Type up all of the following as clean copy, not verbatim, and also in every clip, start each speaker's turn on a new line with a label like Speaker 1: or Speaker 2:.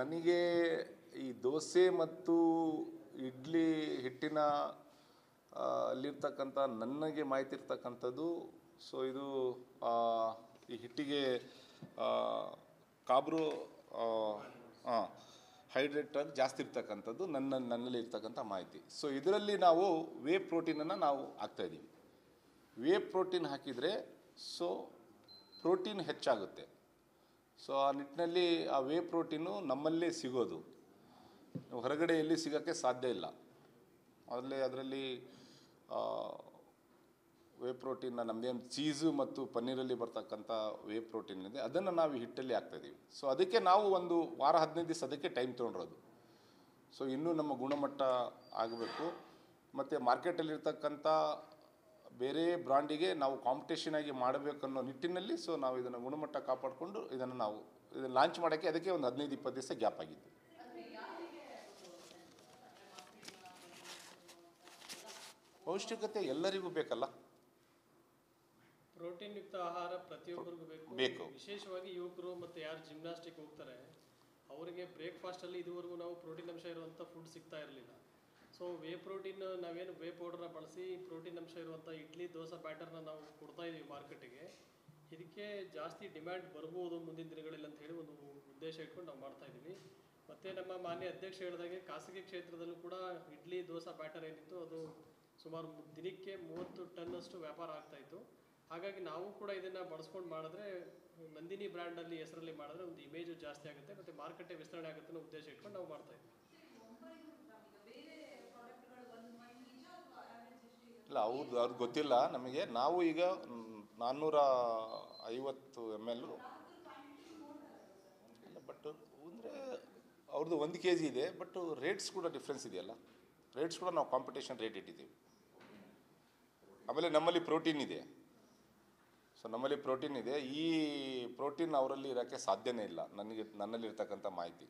Speaker 1: ನನಗೆ ಈ ದೋಸೆ ಮತ್ತು ಇಡ್ಲಿ ಹಿಟ್ಟಿನ ಅಲ್ಲಿರ್ತಕ್ಕಂಥ ನನಗೆ ಮಾಹಿತಿ ಇರ್ತಕ್ಕಂಥದ್ದು. ಸೊ ಇದು ಈ ಹಿಟ್ಟಿಗೆ ಕಾಬ್ರು ಹೈಡ್ರೇಟಾಗಿ ಜಾಸ್ತಿ ಇರ್ತಕ್ಕಂಥದ್ದು ನನ್ನಲ್ಲಿ ಇರ್ತಕ್ಕಂಥ ಮಾಹಿತಿ. ಸೊ ಇದರಲ್ಲಿ ನಾವು ವೇ ಪ್ರೋಟೀನನ್ನು ನಾವು ಹಾಕ್ತಾಯಿದ್ದೀವಿ. ವೇ ಪ್ರೋಟೀನ್ ಹಾಕಿದರೆ ಸೊ ಪ್ರೋಟೀನ್ ಹೆಚ್ಚಾಗುತ್ತೆ. ಸೊ ಆ ನಿಟ್ಟಿನಲ್ಲಿ ಆ ವೇ ಪ್ರೋಟೀನು ನಮ್ಮಲ್ಲೇ ಸಿಗೋದು, ಹೊರಗಡೆ ಎಲ್ಲಿ ಸಿಗೋಕ್ಕೆ ಸಾಧ್ಯ ಇಲ್ಲ. ಅದರಲ್ಲಿ ವೇ ಪ್ರೋಟೀನ್ನ ನಮ್ಮದೇನು ಚೀಸು ಮತ್ತು ಪನ್ನೀರಲ್ಲಿ ಬರ್ತಕ್ಕಂಥ ವೇ ಪ್ರೋಟೀನ್ ಇದೆ, ಅದನ್ನು ನಾವು ಹಿಟ್ಟಲ್ಲಿ ಹಾಕ್ತಾಯಿದ್ದೀವಿ. ಸೊ ಅದಕ್ಕೆ ನಾವು ಒಂದು ವಾರ 15 ದಿವಸ ಅದಕ್ಕೆ ಟೈಮ್ ತೊಗೊಂಡಿರೋದು. ಸೊ ಇನ್ನೂ ನಮ್ಮ ಗುಣಮಟ್ಟ ಆಗಬೇಕು. ಮತ್ತು ಮಾರ್ಕೆಟಲ್ಲಿರ್ತಕ್ಕಂಥ ಬೇರೆ ಬ್ರ್ಯಾಂಡಿಗೆ ನಾವು ಕಾಂಪಿಟೇಷನ್ ಆಗಿ ಮಾಡಬೇಕನ್ನೋ ನಿಟ್ಟಿನಲ್ಲಿ ಸೊ ನಾವು ಇದನ್ನು ಗುಣಮಟ್ಟ ಕಾಪಾಡಿಕೊಂಡು ಇದನ್ನು ಲಾಂಚ್ ಮಾಡೋಕ್ಕೆ ಅದಕ್ಕೆ ಒಂದು 15-20 ದಿವಸ ಗ್ಯಾಪ್ ಆಗಿತ್ತು. ಪೌಷ್ಟಿಕತೆ ಎಲ್ಲರಿಗೂ ಬೇಕಲ್ಲ,
Speaker 2: ಪ್ರೋಟೀನ್ ಯುಕ್ತ ಆಹಾರ ಪ್ರತಿಯೊಬ್ಬರಿಗೂ ಬೇಕು. ವಿಶೇಷವಾಗಿ ಯುವಕರು ಮತ್ತು ಯಾರು ಜಿಮ್ನಾಸ್ಟಿಕ್ ಹೋಗ್ತಾರೆ ಅವರಿಗೆ ಬ್ರೇಕ್ಫಾಸ್ಟಲ್ಲಿ ಇದುವರೆಗೂ ನಾವು ಪ್ರೋಟೀನ್ ಅಂಶ ಇರುವಂಥ ಫುಡ್ ಸಿಗ್ತಾ ಇರಲಿಲ್ಲ. ಸೊ ವೇ ಪ್ರೋಟೀನ್ ನಾವೇನು ವೇ ಪೌಡರ್ನ ಬಳಸಿ ಪ್ರೋಟೀನ್ ಅಂಶ ಇರುವಂಥ ಇಡ್ಲಿ ದೋಸೆ ಬ್ಯಾಟರ್ನ ನಾವು ಕೊಡ್ತಾ ಇದ್ದೀವಿ ಮಾರ್ಕೆಟಿಗೆ. ಇದಕ್ಕೆ ಜಾಸ್ತಿ ಡಿಮ್ಯಾಂಡ್ ಬರ್ಬೋದು ಮುಂದಿನ ದಿನಗಳಲ್ಲಿ ಅಂತ ಹೇಳಿ ಒಂದು ಉದ್ದೇಶ ಇಟ್ಕೊಂಡು ನಾವು ಮಾಡ್ತಾ ಇದ್ದೀವಿ. ಮತ್ತು ನಮ್ಮ ಮಾನ್ಯ ಅಧ್ಯಕ್ಷ ಹೇಳಿದಾಗೆ ಖಾಸಗಿ ಕ್ಷೇತ್ರದಲ್ಲೂ ಕೂಡ ಇಡ್ಲಿ ದೋಸೆ ಬ್ಯಾಟರ್ ಏನಿತ್ತು ಅದು ಸುಮಾರು ದಿನಕ್ಕೆ 30 ಟನ್ನಷ್ಟು ವ್ಯಾಪಾರ ಆಗ್ತಾಯಿತ್ತು. ಹಾಗಾಗಿ ನಾವು ಕೂಡ ಇದನ್ನು ಬಳಸ್ಕೊಂಡು ಮಾಡಿದ್ರೆ ನಂದಿನಿ ಬ್ರ್ಯಾಂಡಲ್ಲಿ ಹೆಸರಲ್ಲಿ ಮಾಡಿದ್ರೆ ಒಂದು ಇಮೇಜು ಜಾಸ್ತಿ ಆಗುತ್ತೆ ಮತ್ತು ಮಾರ್ಕೆಟೇ ವಿಸ್ತರಣೆ ಆಗುತ್ತೆ ಅನ್ನೋ ಉದ್ದೇಶ ಇಟ್ಕೊಂಡು ನಾವು ಮಾಡ್ತಾ ಇದ್ದೀವಿ.
Speaker 1: ಇಲ್ಲ, ಅವ್ರಿಗೆ ಗೊತ್ತಿಲ್ಲ ನಮಗೆ. ನಾವು ಈಗ 450 ml ಇಲ್ಲ, ಬಟ್ ಅಂದರೆ ಅವ್ರದ್ದು 1 kg ಇದೆ. ಬಟ್ ರೇಟ್ಸ್ ಕೂಡ ಡಿಫ್ರೆನ್ಸ್ ಇದೆಯಲ್ಲ, ರೇಟ್ಸ್ ಕೂಡ ನಾವು ಕಾಂಪಿಟೇಷನ್ ರೇಟ್ ಇಟ್ಟಿದ್ದೀವಿ. ಆಮೇಲೆ ನಮ್ಮಲ್ಲಿ ಪ್ರೋಟೀನ್ ಇದೆ. ಸೊ ನಮ್ಮಲ್ಲಿ ಪ್ರೋಟೀನ್ ಇದೆ. ಈ ಪ್ರೋಟೀನ್ ಅವರಲ್ಲಿ ಇರೋಕ್ಕೆ ಸಾಧ್ಯನೇ ಇಲ್ಲ ನನ್ನಲ್ಲಿರ್ತಕ್ಕಂಥ ಮಾಹಿತಿ.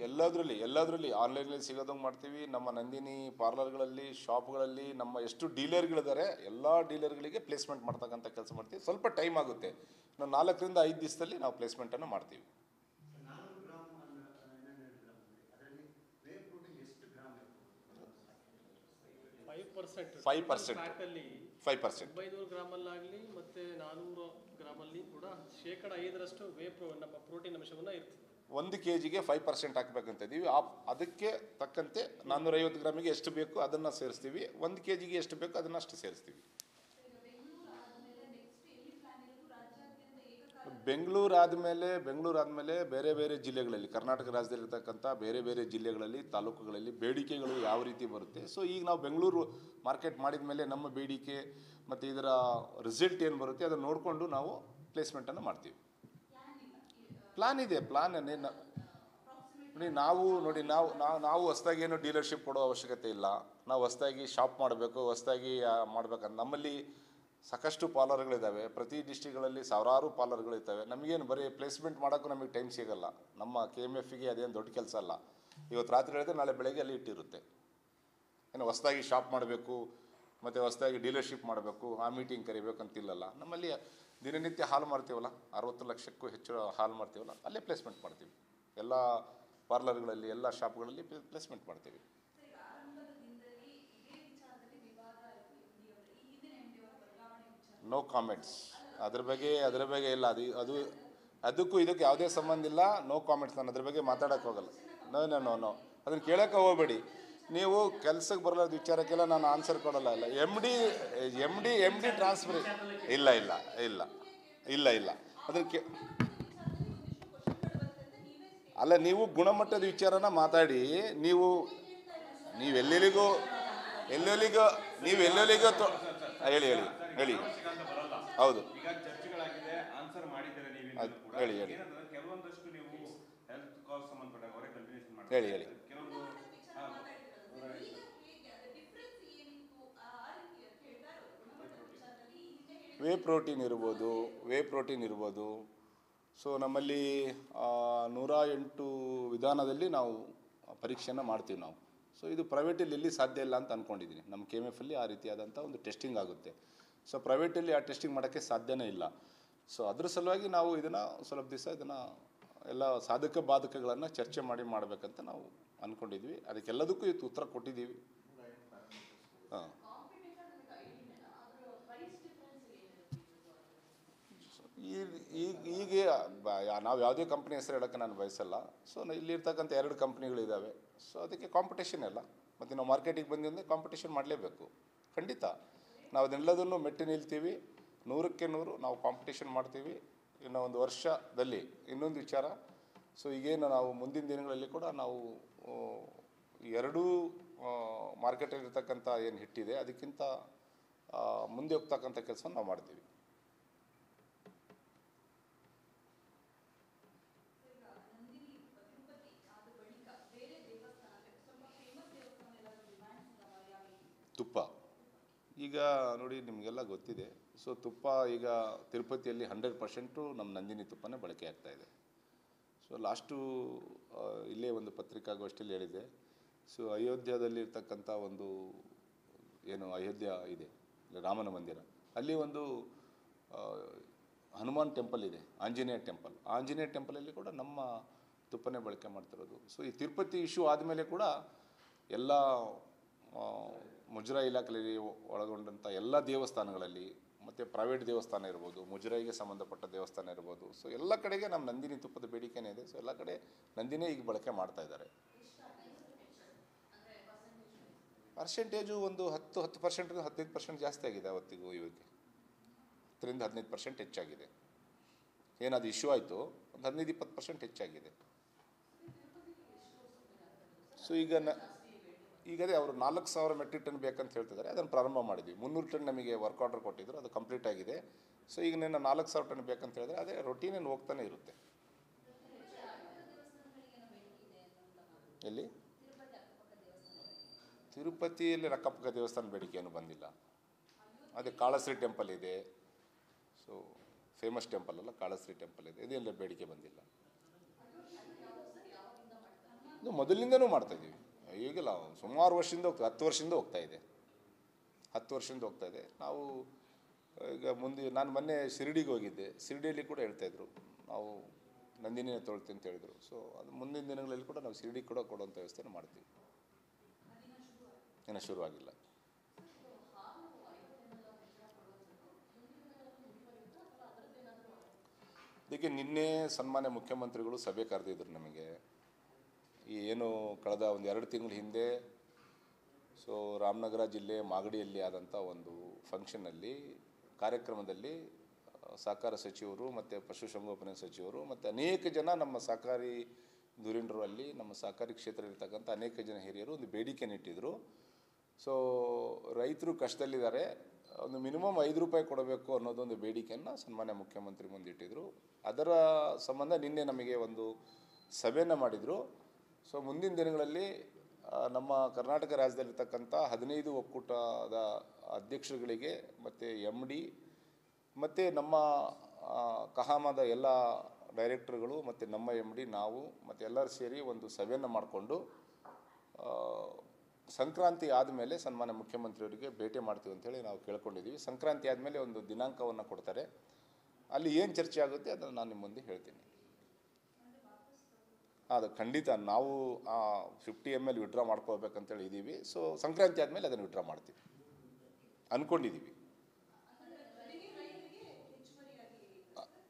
Speaker 1: ಎಲ್ಲದರಲ್ಲಿ ಆನ್ಲೈನಲ್ಲಿ ಸಿಗೋದಂಗೆ ಮಾಡ್ತೀವಿ. ನಮ್ಮ ನಂದಿನಿ ಪಾರ್ಲರ್ಗಳಲ್ಲಿ, ಶಾಪ್ಗಳಲ್ಲಿ ನಮ್ಮ ಎಷ್ಟು ಡೀಲರ್ಗಳಿದ್ದಾರೆ ಎಲ್ಲ ಡೀಲರ್ಗಳಿಗೆ ಪ್ಲೇಸ್ಮೆಂಟ್ ಮಾಡ್ತಕ್ಕಂಥ ಕೆಲಸ ಮಾಡ್ತೀವಿ. ಸ್ವಲ್ಪ ಟೈಮ್ ಆಗುತ್ತೆ. ನಾವು 4ರಿಂದ 5 ದಿವಸದಲ್ಲಿ ನಾವು ಪ್ಲೇಸ್ಮೆಂಟನ್ನು ಮಾಡ್ತೀವಿ. 5%
Speaker 2: 500 ಗ್ರಾಮಲ್ಲಾಗಲಿ ಮತ್ತು 400 ಗ್ರಾಮಲ್ಲಿ ಕೂಡ 5% ನಮ್ಮ ಪ್ರೋಟೀನ್ ಅಂಶವನ್ನು ಇರ್ತದೆ.
Speaker 1: 1 kgಗೆ 5% ಹಾಕ್ಬೇಕಂತ ಇದ್ದೀವಿ. ಅದಕ್ಕೆ ತಕ್ಕಂತೆ 450 ಗ್ರಾಮಿಗೆ ಎಷ್ಟು ಬೇಕು ಅದನ್ನು ಸೇರಿಸ್ತೀವಿ. 1 kgಗೆ ಎಷ್ಟು ಬೇಕು ಅದನ್ನು ಅಷ್ಟು ಸೇರಿಸ್ತೀವಿ. ಬೆಂಗಳೂರು ಆದಮೇಲೆ ಬೇರೆ ಬೇರೆ ಜಿಲ್ಲೆಗಳಲ್ಲಿ, ಕರ್ನಾಟಕ ರಾಜ್ಯದಲ್ಲಿರ್ತಕ್ಕಂಥ ಬೇರೆ ಬೇರೆ ಜಿಲ್ಲೆಗಳಲ್ಲಿ, ತಾಲೂಕುಗಳಲ್ಲಿ ಬೇಡಿಕೆಗಳು ಯಾವ ರೀತಿ ಬರುತ್ತೆ. ಸೊ ಈಗ ನಾವು ಬೆಂಗಳೂರು ಮಾರ್ಕೆಟ್ ಮಾಡಿದ ಮೇಲೆ ನಮ್ಮ ಬೇಡಿಕೆ ಮತ್ತು ಇದರ ರಿಸಲ್ಟ್ ಏನು ಬರುತ್ತೆ ಅದನ್ನು ನೋಡಿಕೊಂಡು ನಾವು ಪ್ಲೇಸ್ಮೆಂಟನ್ನು ಮಾಡ್ತೀವಿ. ಪ್ಲಾನ್ ಇದೆ. ನಾವು ಹೊಸದಾಗಿ ಏನು ಡೀಲರ್ಶಿಪ್ ಕೊಡೋ ಅವಶ್ಯಕತೆ ಇಲ್ಲ. ನಾವು ಹೊಸದಾಗಿ ಶಾಪ್ ಮಾಡಬೇಕು, ಹೊಸದಾಗಿ ಮಾಡ್ಬೇಕಂತ ನಮ್ಮಲ್ಲಿ ಸಾಕಷ್ಟು ಪಾರ್ಲರ್ಗಳಿದ್ದಾವೆ. ಪ್ರತಿ ಡಿಸ್ಟ್ರಿಕ್ಗಳಲ್ಲಿ ಸಾವಿರಾರು ಪಾರ್ಲರ್ಗಳಿರ್ತವೆ. ನಮಗೇನು ಬರೀ ಪ್ಲೇಸ್ಮೆಂಟ್ ಮಾಡೋಕ್ಕೂ ನಮಗೆ ಟೈಮ್ ಸಿಗೋಲ್ಲ. ನಮ್ಮ KMFಗೆ ಅದೇನು ದೊಡ್ಡ ಕೆಲಸ ಅಲ್ಲ. ಇವತ್ತು ರಾತ್ರಿ ಹೇಳಿದ್ರೆ ನಾಳೆ ಬೆಳಗ್ಗೆ ಅಲ್ಲಿ ಇಟ್ಟಿರುತ್ತೆ. ಏನು ಹೊಸದಾಗಿ ಶಾಪ್ ಮಾಡಬೇಕು ಮತ್ತು ಹೊಸದಾಗಿ ಡೀಲರ್ಶಿಪ್ ಮಾಡಬೇಕು, ಆ ಮೀಟಿಂಗ್ ಕರಿಬೇಕು ಅಂತಿಲ್ಲಲ್ಲ. ನಮ್ಮಲ್ಲಿ ದಿನನಿತ್ಯ ಹಾಲು ಮಾಡ್ತೀವಲ್ಲ, 60 ಲಕ್ಷಕ್ಕೂ ಹೆಚ್ಚು ಹಾಲು ಮಾಡ್ತೀವಲ್ಲ, ಅಲ್ಲೇ ಪ್ಲೇಸ್ಮೆಂಟ್ ಮಾಡ್ತೀವಿ. ಎಲ್ಲ ಪಾರ್ಲರ್ಗಳಲ್ಲಿ, ಎಲ್ಲ ಶಾಪ್ಗಳಲ್ಲಿ ಪ್ಲೇಸ್ಮೆಂಟ್ ಮಾಡ್ತೀವಿ. No comments. ಅದ್ರ ಬಗ್ಗೆ ಇಲ್ಲ. ಅದಕ್ಕೂ ಇದಕ್ಕೆ ಯಾವುದೇ ಸಂಬಂಧ ಇಲ್ಲ. No comments. ನಾನು ಅದ್ರ ಬಗ್ಗೆ ಮಾತಾಡೋಕ್ಕೆ ಹೋಗಲ್ಲ. ನೋ ಅದನ್ನು ಕೇಳೋಕ್ಕೆ ಹೋಗಬೇಡಿ. ನೀವು ಕೆಲಸಕ್ಕೆ ಬರಲ್ಲ ವಿಚಾರಕ್ಕೆಲ್ಲ ನಾನು ಆನ್ಸರ್ ಕೊಡೋಲ್ಲ. ಇಲ್ಲ ಎಮ್ ಡಿ ಟ್ರಾನ್ಸ್ಫರ್ ಇಲ್ಲ ಅದಕ್ಕೆ ಅಲ್ಲ. ನೀವು ಗುಣಮಟ್ಟದ ವಿಚಾರನ ಮಾತಾಡಿ. ನೀವೆಲ್ಲೆಲ್ಲಿಗೋ ಹೇಳಿ. ಹೌದು, ಹೇಳಿ ವೇ ಪ್ರೋಟೀನ್ ಇರ್ಬೋದು. ಸೊ ನಮ್ಮಲ್ಲಿ 108 ವಿಧಾನದಲ್ಲಿ ನಾವು ಪರೀಕ್ಷೆಯನ್ನು ಮಾಡ್ತೀವಿ ನಾವು. ಸೊ ಇದು ಪ್ರೈವೇಟಲ್ಲಿ ಎಲ್ಲಿ ಸಾಧ್ಯ ಇಲ್ಲ ಅಂತ ಅಂದ್ಕೊಂಡಿದ್ದೀನಿ. ನಮ್ಮ KMFಲ್ಲಿ ಆ ರೀತಿಯಾದಂಥ ಒಂದು ಟೆಸ್ಟಿಂಗ್ ಆಗುತ್ತೆ. ಸೊ ಪ್ರೈವೇಟಲ್ಲಿ ಆ ಟೆಸ್ಟಿಂಗ್ ಮಾಡೋಕ್ಕೆ ಸಾಧ್ಯನೇ ಇಲ್ಲ. ಸೊ ಅದ್ರ ಸಲುವಾಗಿ ನಾವು ಇದನ್ನು ಸ್ವಲ್ಪ ದಿವಸ ಇದನ್ನು ಎಲ್ಲ ಸಾಧಕ ಬಾಧಕಗಳನ್ನು ಚರ್ಚೆ ಮಾಡಿ ಮಾಡಬೇಕಂತ ನಾವು ಅಂದ್ಕೊಂಡಿದ್ವಿ. ಅದಕ್ಕೆಲ್ಲದಕ್ಕೂ ಇವತ್ತು ಉತ್ತರ ಕೊಟ್ಟಿದ್ದೀವಿ. ಹಾಂ, ಈಗ ನಾವು ಯಾವುದೇ ಕಂಪ್ನಿ ಹೆಸರು ಹೇಳೋಕ್ಕೆ ನಾನು ಬಯಸಲ್ಲ. ಸೊ ಇಲ್ಲಿರ್ತಕ್ಕಂಥ 2 ಕಂಪ್ನಿಗಳಿದ್ದಾವೆ. ಸೊ ಅದಕ್ಕೆ ಕಾಂಪಿಟೇಷನ್ ಎಲ್ಲ, ಮತ್ತು ನಾವು ಮಾರ್ಕೆಟಿಗೆ ಬಂದಿಂದ ಕಾಂಪಿಟೇಷನ್ ಮಾಡಲೇಬೇಕು. ಖಂಡಿತ ನಾವು ಅದನ್ನೆಲ್ಲದನ್ನು ಮೆಟ್ಟಿ ನಿಲ್ತೀವಿ. 100ಕ್ಕೆ 100 ನಾವು ಕಾಂಪಿಟೇಷನ್ ಮಾಡ್ತೀವಿ. ಇನ್ನು ಒಂದು ವರ್ಷದಲ್ಲಿ ಇನ್ನೊಂದು ವಿಚಾರ, ಸೊ ಈಗೇನು ನಾವು ಮುಂದಿನ ದಿನಗಳಲ್ಲಿ ಕೂಡ ನಾವು ಎರಡೂ ಮಾರ್ಕೆಟಲ್ಲಿರ್ತಕ್ಕಂಥ ಏನು ಹಿಟ್ಟಿದೆ ಅದಕ್ಕಿಂತ ಮುಂದೆ ಹೋಗ್ತಕ್ಕಂಥ ಕೆಲಸ ನಾವು ಮಾಡ್ತೀವಿ. ತುಪ್ಪ ಈಗ ನೋಡಿ ನಿಮಗೆಲ್ಲ ಗೊತ್ತಿದೆ. ಸೊ ತುಪ್ಪ ಈಗ ತಿರುಪತಿಯಲ್ಲಿ 100% ನಮ್ಮ ನಂದಿನಿ ತುಪ್ಪನೇ ಬಳಕೆ ಆಗ್ತಾ ಇದೆ. ಸೊ ಲಾಸ್ಟು ಇಲ್ಲೇ ಒಂದು ಪತ್ರಿಕಾಗೋಷ್ಠಿಯಲ್ಲಿ ಹೇಳಿದೆ. ಸೊ ಅಯೋಧ್ಯದಲ್ಲಿರ್ತಕ್ಕಂಥ ಒಂದು ಏನು ಅಯೋಧ್ಯ ಇದೆ, ರಾಮನ ಮಂದಿರ, ಅಲ್ಲಿ ಒಂದು ಹನುಮಾನ್ ಟೆಂಪಲ್ ಇದೆ, ಆಂಜನೇಯ ಟೆಂಪಲ್. ಆಂಜನೇಯ ಟೆಂಪಲಲ್ಲಿ ಕೂಡ ನಮ್ಮ ತುಪ್ಪನೇ ಬಳಕೆ ಮಾಡ್ತಿರೋದು. ಸೊ ಈ ತಿರುಪತಿ ಇಶ್ಯೂ ಆದಮೇಲೆ ಕೂಡ ಎಲ್ಲ ಮುಜರಾಯಿ ಇಲಾಖೆಯಲ್ಲಿ ಒಳಗೊಂಡಂಥ ಎಲ್ಲ ದೇವಸ್ಥಾನಗಳಲ್ಲಿ, ಮತ್ತು ಪ್ರೈವೇಟ್ ದೇವಸ್ಥಾನ ಇರ್ಬೋದು, ಮುಜರಾಯಿಗೆ ಸಂಬಂಧಪಟ್ಟ ದೇವಸ್ಥಾನ ಇರ್ಬೋದು, ಸೊ ಎಲ್ಲ ಕಡೆಗೆ ನಮ್ಮ ನಂದಿನಿ ತುಪ್ಪದ ಬೇಡಿಕೆನೇ ಇದೆ. ಸೊ ಎಲ್ಲ ಕಡೆ ನಂದಿನೇ ಈಗ ಬಳಕೆ ಮಾಡ್ತಾ ಇದ್ದಾರೆ. ಪರ್ಸೆಂಟೇಜು ಒಂದು 10% 15% ಜಾಸ್ತಿ ಆಗಿದೆ ಅವತ್ತಿಗೂ ಇವಕ್ಕೆ. 10-15% ಹೆಚ್ಚಾಗಿದೆ. ಏನದು ಇಶ್ಯೂ ಆಯಿತು, ಒಂದು 15-20% ಹೆಚ್ಚಾಗಿದೆ. ಸೊ ಈಗ ಅದೇ ಅವರು 4000 ಮೆಟ್ರಿಕ್ ಟನ್ ಬೇಕಂತ ಹೇಳ್ತಿದ್ದಾರೆ. ಅದನ್ನು ಪ್ರಾರಂಭ ಮಾಡಿದ್ವಿ. 300 ಟನ್ ನಮಗೆ ವರ್ಕ್ ಆರ್ಡರ್ ಕೊಟ್ಟಿದ್ರು, ಅದು ಕಂಪ್ಲೀಟ್ ಆಗಿದೆ. ಸೊ ಈಗ ನಿನ್ನ 4000 ಟನ್ ಬೇಕಂತ ಹೇಳಿದ್ರೆ ಅದೇ ರೊಟೀನೇನು ಹೋಗ್ತಾನೆ ಇರುತ್ತೆ. ಎಲ್ಲಿ? ತಿರುಪತಿಯಲ್ಲಿ ಅಕ್ಕಪಕ್ಕ ದೇವಸ್ಥಾನ ಬೇಡಿಕೆ ಏನು ಬಂದಿಲ್ಲ. ಅದೇ ಕಾಳಶ್ರೀ ಟೆಂಪಲ್ ಇದೆ, ಸೊ ಫೇಮಸ್ ಟೆಂಪಲ್ ಅಲ್ಲ, ಕಾಳಶ್ರೀ ಟೆಂಪಲ್ ಇದೆ, ಇದೆಲ್ಲ ಬೇಡಿಕೆ ಬಂದಿಲ್ಲ. ಇದು ಮೊದಲಿಂದನೂ ಮಾಡ್ತಾಯಿದ್ದೀವಿ. ಈಗಿಲ್ಲ, ಸುಮಾರು ವರ್ಷದಿಂದ ಹೋಗ್ತದೆ, 10 ವರ್ಷದಿಂದ ಹೋಗ್ತಾ ಇದೆ. 10 ವರ್ಷದಿಂದ ಹೋಗ್ತಾ ಇದೆ. ನಾವು ಈಗ ಮುಂದೆ ನಾನು ಮೊನ್ನೆ ಶಿರಡಿಗೆ ಹೋಗಿದ್ದೆ. ಶಿರಡಿಯಲ್ಲಿ ಕೂಡ ಹೇಳ್ತಾಯಿದ್ರು, ನಾವು ನಂದಿನಿನೇ ತೊಳ್ತೀವಿ ಅಂತ ಹೇಳಿದ್ರು. ಸೊ ಅದು ಮುಂದಿನ ದಿನಗಳಲ್ಲಿ ಕೂಡ ನಾವು ಶಿರಡಿ ಕೂಡ ಕೊಡುವಂಥ ವ್ಯವಸ್ಥೆನ ಮಾಡ್ತೀವಿ. ಇನ್ನೂ ಶುರುವಾಗಿಲ್ಲ. ಅದಕ್ಕೆ ನಿನ್ನೆ ಸನ್ಮಾನ್ಯ ಮುಖ್ಯಮಂತ್ರಿಗಳು ಸಭೆ ಕರೆದಿದ್ರು ನಮಗೆ. ಈ ಏನು ಕಳೆದ ಒಂದು 2 ತಿಂಗಳ ಹಿಂದೆ ಸೊ ರಾಮನಗರ ಜಿಲ್ಲೆ ಮಾಗಡಿಯಲ್ಲಿ ಆದಂಥ ಒಂದು ಫಂಕ್ಷನ್ನಲ್ಲಿ ಕಾರ್ಯಕ್ರಮದಲ್ಲಿ ಸಹಕಾರ ಸಚಿವರು ಮತ್ತು ಪಶುಸಂಗೋಪನೆ ಸಚಿವರು ಮತ್ತು ಅನೇಕ ಜನ ನಮ್ಮ ಸಹಕಾರಿ ಧುರೀಣರು, ಅಲ್ಲಿ ನಮ್ಮ ಸಹಕಾರಿ ಕ್ಷೇತ್ರ ಇರ್ತಕ್ಕಂಥ ಅನೇಕ ಜನ ಹಿರಿಯರು ಒಂದು ಬೇಡಿಕೆನ ಇಟ್ಟಿದ್ದರು. ಸೊ ರೈತರು ಕಷ್ಟದಲ್ಲಿದ್ದಾರೆ, ಒಂದು ಮಿನಿಮಮ್ 5 ರೂಪಾಯಿ ಕೊಡಬೇಕು ಅನ್ನೋದೊಂದು ಬೇಡಿಕೆಯನ್ನು ಸನ್ಮಾನ್ಯ ಮುಖ್ಯಮಂತ್ರಿ ಮುಂದಿಟ್ಟಿದ್ರು. ಅದರ ಸಂಬಂಧ ನಿನ್ನೆ ನಮಗೆ ಒಂದು ಸಭೆಯನ್ನು ಮಾಡಿದರು. ಸೊ ಮುಂದಿನ ದಿನಗಳಲ್ಲಿ ನಮ್ಮ ಕರ್ನಾಟಕ ರಾಜ್ಯದಲ್ಲಿರ್ತಕ್ಕಂಥ 15 ಒಕ್ಕೂಟದ ಅಧ್ಯಕ್ಷರುಗಳಿಗೆ ಮತ್ತು MD ಮತ್ತು ನಮ್ಮ ಕಹಾಮದ ಎಲ್ಲ ಡೈರೆಕ್ಟರ್ಗಳು ಮತ್ತು ನಮ್ಮ MD ನಾವು ಮತ್ತು ಎಲ್ಲರೂ ಸೇರಿ ಒಂದು ಸಭೆಯನ್ನು ಮಾಡಿಕೊಂಡು ಸಂಕ್ರಾಂತಿ ಆದಮೇಲೆ ಸನ್ಮಾನ್ಯ ಮುಖ್ಯಮಂತ್ರಿಯವರಿಗೆ ಭೇಟಿ ಮಾಡ್ತೀವಿ ಅಂತೇಳಿ ನಾವು ಕೇಳ್ಕೊಂಡಿದ್ದೀವಿ. ಸಂಕ್ರಾಂತಿ ಆದಮೇಲೆ ಒಂದು ದಿನಾಂಕವನ್ನು ಕೊಡ್ತಾರೆ. ಅಲ್ಲಿ ಏನು ಚರ್ಚೆ ಆಗುತ್ತೆ ಅದನ್ನು ನಾನು ನಿಮ್ಮ ಮುಂದೆ ಹೇಳ್ತೀನಿ. ಅದು ಖಂಡಿತ ನಾವು 50 ml ವಿಡ್ರಾ ಮಾಡ್ಕೋಬೇಕಂತೇಳಿ ಇದ್ದೀವಿ. ಸೊ ಸಂಕ್ರಾಂತಿ ಆದಮೇಲೆ ಅದನ್ನು ವಿಡ್ರಾ ಮಾಡ್ತೀವಿ ಅಂದ್ಕೊಂಡಿದ್ದೀವಿ.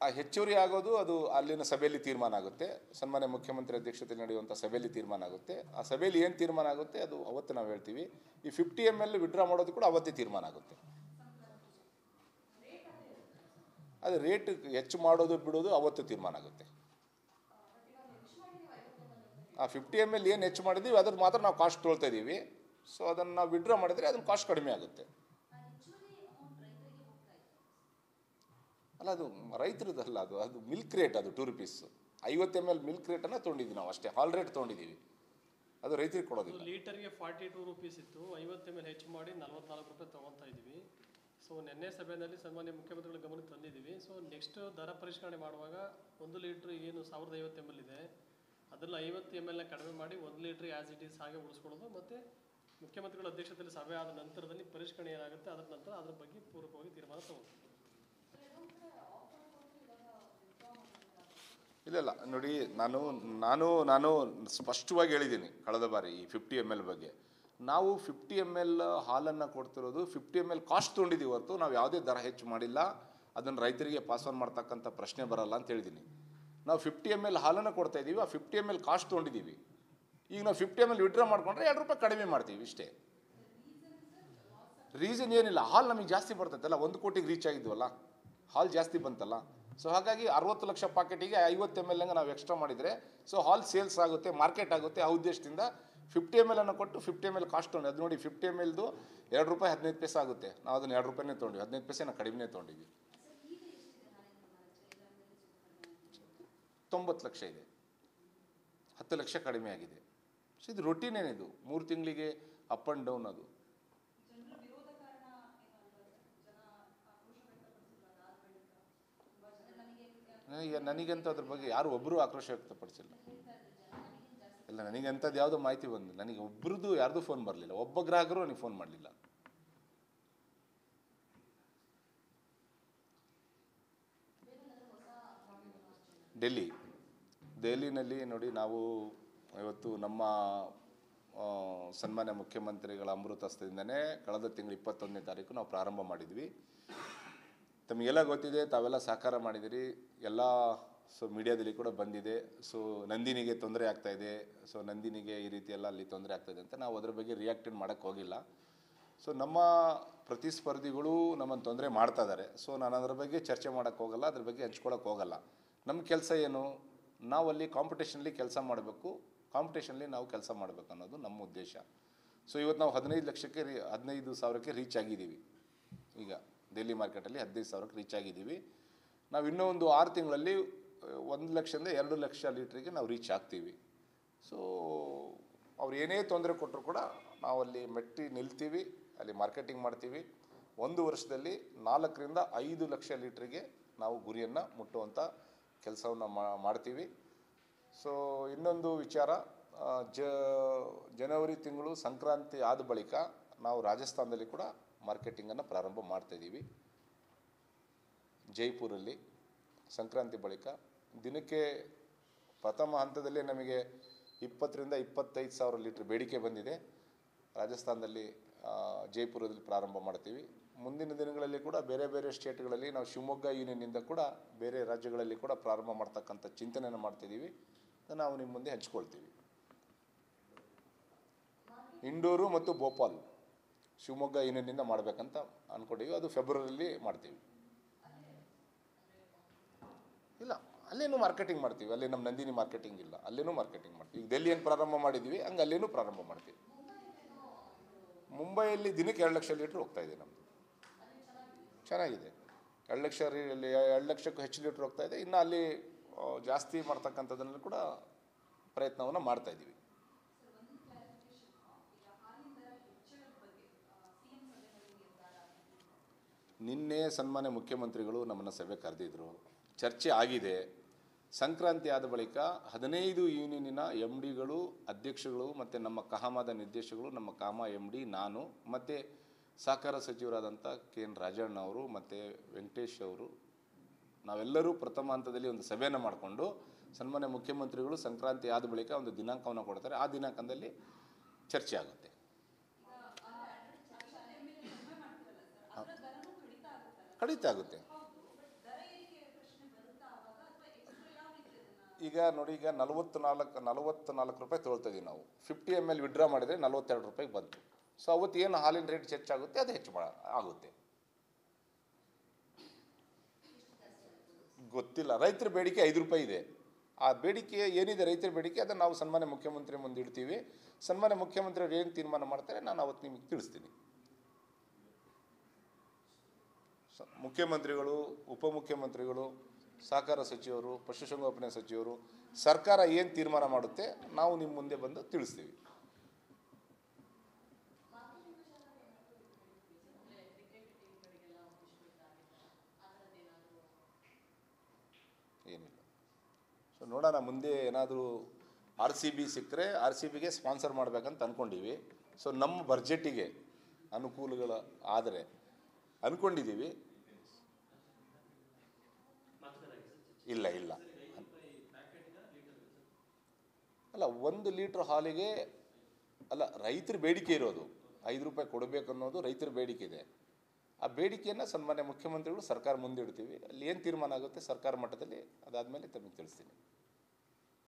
Speaker 1: ಆ ಹೆಚ್ಚುವರಿ ಆಗೋದು ಅದು ಅಲ್ಲಿನ ಸಭೆಯಲ್ಲಿ ತೀರ್ಮಾನ ಆಗುತ್ತೆ. ಸನ್ಮಾನ್ಯ ಮುಖ್ಯಮಂತ್ರಿ ಅಧ್ಯಕ್ಷತೆಯಲ್ಲಿ ನಡೆಯುವಂಥ ಸಭೆಯಲ್ಲಿ ತೀರ್ಮಾನ ಆಗುತ್ತೆ. ಆ ಸಭೆಯಲ್ಲಿ ಏನು ತೀರ್ಮಾನ ಆಗುತ್ತೆ ಅದು ಅವತ್ತು ನಾವು ಹೇಳ್ತೀವಿ. ಈ 50 ml ವಿಡ್ರಾ ಮಾಡೋದು ಕೂಡ ಅವತ್ತೇ ತೀರ್ಮಾನ ಆಗುತ್ತೆ. ಅದು ರೇಟ್ ಹೆಚ್ಚು ಮಾಡೋದು ಬಿಡೋದು ಅವತ್ತು ತೀರ್ಮಾನ ಆಗುತ್ತೆ. ಆ 50 ml ಏನು ಹೆಚ್ಚು ಮಾಡಿದ್ದೀವಿ ಅದ್ರದ್ದು ಮಾತ್ರ ನಾವು ಕಾಸ್ಟ್ ತೊಳ್ತಾ ಇದ್ದೀವಿ. ಸೊ ಅದನ್ನು ನಾವು ವಿಡ್ರಾ ಮಾಡಿದರೆ ಅದನ್ನು ಕಾಸ್ಟ್ ಕಡಿಮೆ ಆಗುತ್ತೆ. ಅಲ್ಲ, ಅದು ರೈತರದಲ್ಲ, ಅದು ಮಿಲ್ಕ್ ರೇಟ್, ಅದು 2 ರೂಪೀಸ್. 50 ml ಮಿಲ್ಕ್ ರೇಟನ್ನು ತೊಗೊಂಡಿದ್ದೀವಿ ನಾವು ಅಷ್ಟೇ, ಹಾಲ್ ರೇಟ್ ತೊಗೊಂಡಿದ್ದೀವಿ. ಅದು ರೈತರಿಗೆ ಕೊಡೋದಿಲ್ಲ.
Speaker 2: ಲೀಟರ್ಗೆ 42 ರೂಪೀಸ್ ಇತ್ತು, 50 ml ಹೆಚ್ಚು ಮಾಡಿ 44 ರೂಪಾಯಿ ತೊಗೊತಾ ಇದ್ದೀವಿ. ಸೊ ನಿನ್ನೆ ಸಭೆಯಲ್ಲಿ ಸನ್ಮಾನ್ಯ ಮುಖ್ಯಮಂತ್ರಿಗಳ ಗಮನಕ್ಕೆ ತಂದಿದ್ದೀವಿ. ಸೊ ನೆಕ್ಸ್ಟ್ ದರ ಪರಿಷ್ಕರಣೆ ಮಾಡುವಾಗ 1 ಲೀಟ್ರ್ ಏನು 1050 ml ಇದೆ ಅದರಲ್ಲಿ 50 ml ಕಡಿಮೆ ಮಾಡಿ 1 ಲೀಟ್ರ್ ಆ್ಯಸ್ ಇಟ್ ಈಸ್ ಹಾಗೆ ಉಳಿಸ್ಕೊಳ್ಳೋದು. ಮತ್ತು ಮುಖ್ಯಮಂತ್ರಿಗಳ ಅಧ್ಯಕ್ಷತೆಯಲ್ಲಿ ಸಭೆ ಆದ ನಂತರದಲ್ಲಿ ಪರಿಷ್ಕರಣೆ ಏನಾಗುತ್ತೆ ಅದರ ನಂತರ ಅದ್ರ ಬಗ್ಗೆ ಪೂರ್ವಕವಾಗಿ ತೀರ್ಮಾನ ತಗೋತೀವಿ.
Speaker 1: ಇಲ್ಲ ನೋಡಿ, ನಾನು ನಾನು ನಾನು ಸ್ಪಷ್ಟವಾಗಿ ಹೇಳಿದ್ದೀನಿ ಕಳೆದ ಬಾರಿ ಈ 50 ml ಬಗ್ಗೆ. ನಾವು 50 ml ಹಾಲನ್ನು ಕೊಡ್ತಿರೋದು 50 ml ಕಾಸ್ಟ್ ತೊಗೊಂಡಿದ್ದೀವಿ ಹೊರತು ನಾವು ಯಾವುದೇ ದರ ಹೆಚ್ಚು ಮಾಡಿಲ್ಲ. ಅದನ್ನು ರೈತರಿಗೆ ಪಾಸ್ ಆನ್ ಮಾಡ್ತಕ್ಕಂಥ ಪ್ರಶ್ನೆ ಬರಲ್ಲ ಅಂತ ಹೇಳಿದ್ದೀನಿ. ನಾವು 50 ml ಹಾಲನ್ನು ಕೊಡ್ತಾ ಇದ್ದೀವಿ, ಆ 50 ml ಕಾಸ್ಟ್ ತೊಗೊಂಡಿದ್ದೀವಿ. ಈಗ ನಾವು 50 ml ವಿಡ್ರಾ ಮಾಡಿಕೊಂಡ್ರೆ 2 ರೂಪಾಯಿ ಕಡಿಮೆ ಮಾಡ್ತೀವಿ ಇಷ್ಟೇ. ರೀಸನ್ ಏನಿಲ್ಲ, ಹಾಲು ನಮಗೆ ಜಾಸ್ತಿ ಬರ್ತೈತಲ್ಲ, 1 ಕೋಟಿಗೆ ರೀಚ್ ಆಗಿದ್ವಲ್ಲ, ಹಾಲು ಜಾಸ್ತಿ ಬಂತಲ್ಲ. ಸೊ ಹಾಗಾಗಿ 60 ಲಕ್ಷ ಪಾಕೆಟಿಗೆ 50 ml ಹಂಗೆ ನಾವು ಎಕ್ಸ್ಟ್ರಾ ಮಾಡಿದರೆ ಸೊ ಹಾಲ್ ಸೇಲ್ಸ್ ಆಗುತ್ತೆ, ಮಾರ್ಕೆಟ್ ಆಗುತ್ತೆ. ಆ ಉದ್ದೇಶದಿಂದ 50 ml ಅನ್ನು ಕೊಟ್ಟು 50 ml ಕಾಸ್ಟ್ ತೊಗೊಂಡು, ಅದು ನೋಡಿ 50 mlದು 2 ರೂಪಾಯಿ 15 ಪೈಸೆ ಆಗುತ್ತೆ. ನಾವು ಅದನ್ನು 2 ರೂಪಾಯಿನೇ ತೊಗೊಂಡಿವಿ, 15 ಪೈಸೆ ನಾವು ಕಡಿಮೆ ತೊಗೊಂಡಿವಿ. 90 ಲಕ್ಷ ಇದೆ, 10 ಲಕ್ಷ ಕಡಿಮೆ ಆಗಿದೆ. ಸೊ ಇದು ರೊಟೀನ್ ಏನಿದು, 3 ತಿಂಗಳಿಗೆ ಅಪ್ ಆ್ಯಂಡ್ ಡೌನ್. ಅದು ನನಗಂತೂ ಅದ್ರ ಬಗ್ಗೆ ಯಾರು ಒಬ್ಬರು ಆಕ್ರೋಶ ವ್ಯಕ್ತಪಡಿಸಿಲ್ಲ. ಇಲ್ಲ, ನನಗೆ ಅಂಥದ್ದು ಯಾವುದೋ ಮಾಹಿತಿ ಬಂದಿಲ್ಲ. ನನಗೆ ಒಬ್ರದ್ದು ಯಾರ್ದು ಫೋನ್ ಬರಲಿಲ್ಲ, ಒಬ್ಬ ಗ್ರಾಹಕರು ನನಗೆ ಫೋನ್ ಮಾಡಲಿಲ್ಲ. ದೆಹಲಿನಲ್ಲಿ ನೋಡಿ, ನಾವು ಇವತ್ತು ನಮ್ಮ ಸನ್ಮಾನ್ಯ ಮುಖ್ಯಮಂತ್ರಿಗಳ ಅಮೃತ ಹಸ್ತದಿಂದನೇ ಕಳೆದ ತಿಂಗಳು 21ನೇ ತಾರೀಕು ನಾವು ಪ್ರಾರಂಭ ಮಾಡಿದ್ವಿ. ತಮಗೆಲ್ಲ ಗೊತ್ತಿದೆ, ತಾವೆಲ್ಲ ಸಹಕಾರ ಮಾಡಿದಿರಿ, ಎಲ್ಲ ಮೀಡಿಯಾದಲ್ಲಿ ಕೂಡ ಬಂದಿದೆ. ಸೊ ನಂದಿನಿಗೆ ತೊಂದರೆ ಆಗ್ತಾಯಿದೆ, ಸೊ ನಂದಿನಿಗೆ ಈ ರೀತಿ ಎಲ್ಲ ಅಲ್ಲಿ ತೊಂದರೆ ಆಗ್ತಾಯಿದೆ ಅಂತ ನಾವು ಅದರ ಬಗ್ಗೆ ರಿಯಾಕ್ಟೆಡ್ ಮಾಡೋಕ್ಕೆ ಹೋಗಿಲ್ಲ. ಸೊ ನಮ್ಮ ಪ್ರತಿಸ್ಪರ್ಧಿಗಳು ನಮ್ಮನ್ನು ತೊಂದರೆ ಮಾಡ್ತಾ ಇದ್ದಾರೆ. ಸೊ ನಾನು ಅದರ ಬಗ್ಗೆ ಚರ್ಚೆ ಮಾಡೋಕ್ಕೆ ಹೋಗಲ್ಲ, ಅದ್ರ ಬಗ್ಗೆ ಹಂಚ್ಕೊಳ್ಳೋಕೆ ಹೋಗಲ್ಲ. ನಮ್ಮ ಕೆಲಸ ಏನು, ನಾವಲ್ಲಿ ಕಾಂಪಿಟೇಷನ್ಲಿ ಕೆಲಸ ಮಾಡಬೇಕು, ಕಾಂಪಿಟೇಷನ್ಲಿ ನಾವು ಕೆಲಸ ಮಾಡಬೇಕು ಅನ್ನೋದು ನಮ್ಮ ಉದ್ದೇಶ. ಸೊ ಇವತ್ತು ನಾವು 15,000ಕ್ಕೆ ರೀಚ್ ಆಗಿದ್ದೀವಿ. ಈಗ ದೆಹಲಿ ಮಾರ್ಕೆಟಲ್ಲಿ 15,000ಕ್ಕೆ ರೀಚ್ ಆಗಿದ್ದೀವಿ. ನಾವು ಇನ್ನೂ ಒಂದು 6 ತಿಂಗಳಲ್ಲಿ 1 ಲಕ್ಷದಿಂದ 2 ಲಕ್ಷ ಲೀಟ್ರಿಗೆ ನಾವು ರೀಚ್ ಆಗ್ತೀವಿ. ಸೊ ಅವ್ರು ಏನೇ ತೊಂದರೆ ಕೊಟ್ಟರು ಕೂಡ ನಾವಲ್ಲಿ ಮೆಟ್ಟಿ ನಿಲ್ತೀವಿ, ಅಲ್ಲಿ ಮಾರ್ಕೆಟಿಂಗ್ ಮಾಡ್ತೀವಿ. 1 ವರ್ಷದಲ್ಲಿ 4ರಿಂದ 5 ಲಕ್ಷ ಲೀಟ್ರಿಗೆ ನಾವು ಗುರಿಯನ್ನು ಮುಟ್ಟುವಂಥ ಕೆಲಸವನ್ನು ಮಾಡ್ತೀವಿ. ಸೊ ಇನ್ನೊಂದು ವಿಚಾರ, ಜನವರಿ ತಿಂಗಳು ಸಂಕ್ರಾಂತಿ ಆದ ಬಳಿಕ ನಾವು ರಾಜಸ್ಥಾನದಲ್ಲಿ ಕೂಡ ಮಾರ್ಕೆಟಿಂಗನ್ನು ಪ್ರಾರಂಭ ಮಾಡ್ತಾಯಿದ್ದೀವಿ. ಜೈಪುರಲ್ಲಿ ಸಂಕ್ರಾಂತಿ ಬಳಿಕ ದಿನಕ್ಕೆ ಪ್ರಥಮ ಹಂತದಲ್ಲಿ ನಮಗೆ 20ರಿಂದ 25,000 ಲೀಟ್ರ್ ಬೇಡಿಕೆ ಬಂದಿದೆ. ರಾಜಸ್ಥಾನದಲ್ಲಿ ಜೈಪುರದಲ್ಲಿ ಪ್ರಾರಂಭ ಮಾಡ್ತೀವಿ. ಮುಂದಿನ ದಿನಗಳಲ್ಲಿ ಕೂಡ ಬೇರೆ ಬೇರೆ ಸ್ಟೇಟ್ಗಳಲ್ಲಿ ನಾವು ಶಿವಮೊಗ್ಗ ಯೂನಿಯನ್ನಿಂದ ಕೂಡ ಬೇರೆ ರಾಜ್ಯಗಳಲ್ಲಿ ಕೂಡ ಪ್ರಾರಂಭ ಮಾಡ್ತಕ್ಕಂಥ ಚಿಂತನೆಯನ್ನು ಮಾಡ್ತಿದ್ದೀವಿ. ನಾವು ನಿಮ್ಮ ಮುಂದೆ ಹಂಚ್ಕೊಳ್ತೀವಿ. ಇಂಡೋರು ಮತ್ತು ಭೋಪಾಲ್ ಶಿವಮೊಗ್ಗ ಯೂನಿಯನ್ನಿಂದ ಮಾಡಬೇಕಂತ ಅಂದ್ಕೊಂಡಿವಿ. ಅದು ಫೆಬ್ರವರಿಯಲ್ಲಿ ಮಾಡ್ತೀವಿ. ಇಲ್ಲ, ಅಲ್ಲೇನೂ ಮಾರ್ಕೆಟಿಂಗ್ ಮಾಡ್ತೀವಿ. ಅಲ್ಲಿ ನಮ್ಮ ನಂದಿನಿ ಮಾರ್ಕೆಟಿಂಗ್ ಇಲ್ಲ, ಅಲ್ಲೇನೂ ಮಾರ್ಕೆಟಿಂಗ್ ಮಾಡ್ತೀವಿ. ಈಗ ಡೆಲ್ಲಿ ಏನು ಪ್ರಾರಂಭ ಮಾಡಿದ್ದೀವಿ ಹಂಗೆ ಅಲ್ಲೇನೂ ಪ್ರಾರಂಭ ಮಾಡ್ತೀವಿ. ಮುಂಬೈಯಲ್ಲಿ ದಿನಕ್ಕೆ 2 ಲಕ್ಷ ಲೀಟ್ರ್ ಹೋಗ್ತಾಯಿದೆ ನಮ್ಮದು, ಚೆನ್ನಾಗಿದೆ. 2 ಲಕ್ಷಕ್ಕೂ ಹೆಚ್ಚು ಲೀಟ್ರ್ ಹೋಗ್ತಾಯಿದೆ. ಇನ್ನು ಅಲ್ಲಿ ಜಾಸ್ತಿ ಮಾಡ್ತಕ್ಕಂಥದ್ದನ್ನು ಕೂಡ ಪ್ರಯತ್ನವನ್ನು ಮಾಡ್ತಾಯಿದ್ದೀವಿ. ನಿನ್ನೆ ಸನ್ಮಾನ್ಯ ಮುಖ್ಯಮಂತ್ರಿಗಳು ನಮ್ಮನ್ನು ಸಭೆ ಕರೆದಿದ್ದರು, ಚರ್ಚೆ ಆಗಿದೆ. ಸಂಕ್ರಾಂತಿ ಆದ ಬಳಿಕ 15 ಯೂನಿಯನ್ನಿನ MDಗಳು, ಅಧ್ಯಕ್ಷಗಳು ಮತ್ತು ನಮ್ಮ ಕಹಾಮದ ನಿರ್ದೇಶಕರು, ನಮ್ಮ ಕಾಮ MD, ನಾನು ಮತ್ತು ಸಹಕಾರ ಸಚಿವರಾದಂಥ KN ರಾಜಣ್ಣ ಅವರು ಮತ್ತು ವೆಂಕಟೇಶ್ ಅವರು, ನಾವೆಲ್ಲರೂ ಪ್ರಥಮ ಹಂತದಲ್ಲಿ ಒಂದು ಸಭೆಯನ್ನು ಮಾಡಿಕೊಂಡು ಸನ್ಮಾನ್ಯ ಮುಖ್ಯಮಂತ್ರಿಗಳು ಸಂಕ್ರಾಂತಿ ಆದ ಬಳಿಕ ಒಂದು ದಿನಾಂಕವನ್ನು ಕೊಡ್ತಾರೆ. ಆ ದಿನಾಂಕದಲ್ಲಿ ಚರ್ಚೆ ಆಗುತ್ತೆ. ಕಡಿತ ಆಗುತ್ತೆ. ಈಗ ನೋಡಿ, ಈಗ 44 ರೂಪಾಯಿ ತೊಗೊಳ್ತಾ ಇದ್ದೀವಿ ನಾವು. 50 ml ವಿಡ್ರಾ ಮಾಡಿದರೆ 42 ರೂಪಾಯಿಗೆ ಬಂತು. ಸೊ ಅವತ್ತು ಏನು ಹಾಲಿನ ರೇಟ್ ಹೆಚ್ಚಾಗುತ್ತೆ ಅದು ಹೆಚ್ಚು ಆಗುತ್ತೆ. ಗೊತ್ತಿಲ್ಲ. ರೈತರ ಬೇಡಿಕೆ 5 ರೂಪಾಯಿ ಇದೆ. ಆ ಬೇಡಿಕೆ ಏನಿದೆ, ರೈತರ ಬೇಡಿಕೆ, ಅದನ್ನು ನಾವು ಸನ್ಮಾನ್ಯ ಮುಖ್ಯಮಂತ್ರಿ ಮುಂದೆ ಇಡ್ತೀವಿ. ಸನ್ಮಾನ್ಯ ಮುಖ್ಯಮಂತ್ರಿಯವರು ಏನು ತೀರ್ಮಾನ ಮಾಡ್ತಾರೆ ನಾನು ಅವತ್ತು ನಿಮಗೆ ತಿಳಿಸ್ತೀನಿ. ಮುಖ್ಯಮಂತ್ರಿಗಳು, ಉಪಮುಖ್ಯಮಂತ್ರಿಗಳು, ಸಹಕಾರ ಸಚಿವರು, ಪಶುಸಂಗೋಪನೆ ಸಚಿವರು, ಸರ್ಕಾರ ಏನು ತೀರ್ಮಾನ ಮಾಡುತ್ತೆ ನಾವು ನಿಮ್ಮ ಮುಂದೆ ಬಂದು ತಿಳಿಸ್ತೀವಿ. ಏನಿಲ್ಲ. ಸೊ ನೋಡೋಣ, ಮುಂದೆ ಏನಾದರೂ RCB ಸಿಕ್ಕರೆ RCBಗೆ ಸ್ಪಾನ್ಸರ್ ಮಾಡಬೇಕಂತ ಅಂದ್ಕೊಂಡಿವಿ. ಸೊ ನಮ್ಮ ಬಜೆಟಿಗೆ ಅನುಕೂಲಗಳು ಆದರೆ ಅಂದ್ಕೊಂಡಿದ್ದೀವಿ. ಇಲ್ಲ 1 ಲೀಟ್ರ್ ಹಾಲಿಗೆ ಅಲ್ಲ, ರೈತರ ಬೇಡಿಕೆ ಇರೋದು 5 ರೂಪಾಯಿ ಕೊಡಬೇಕು ಅನ್ನೋದು ರೈತರ ಬೇಡಿಕೆ ಇದೆ. ಆ ಬೇಡಿಕೆಯನ್ನು ಸನ್ಮಾನ್ಯ ಮುಖ್ಯಮಂತ್ರಿಗಳು ಸರ್ಕಾರ ಮುಂದಿಡ್ತೀವಿ. ಅಲ್ಲಿ ಏನು ತೀರ್ಮಾನ ಆಗುತ್ತೆ ಸರ್ಕಾರ ಮಟ್ಟದಲ್ಲಿ, ಅದಾದಮೇಲೆ ತಮಗೆ ತಿಳಿಸ್ತೀನಿ.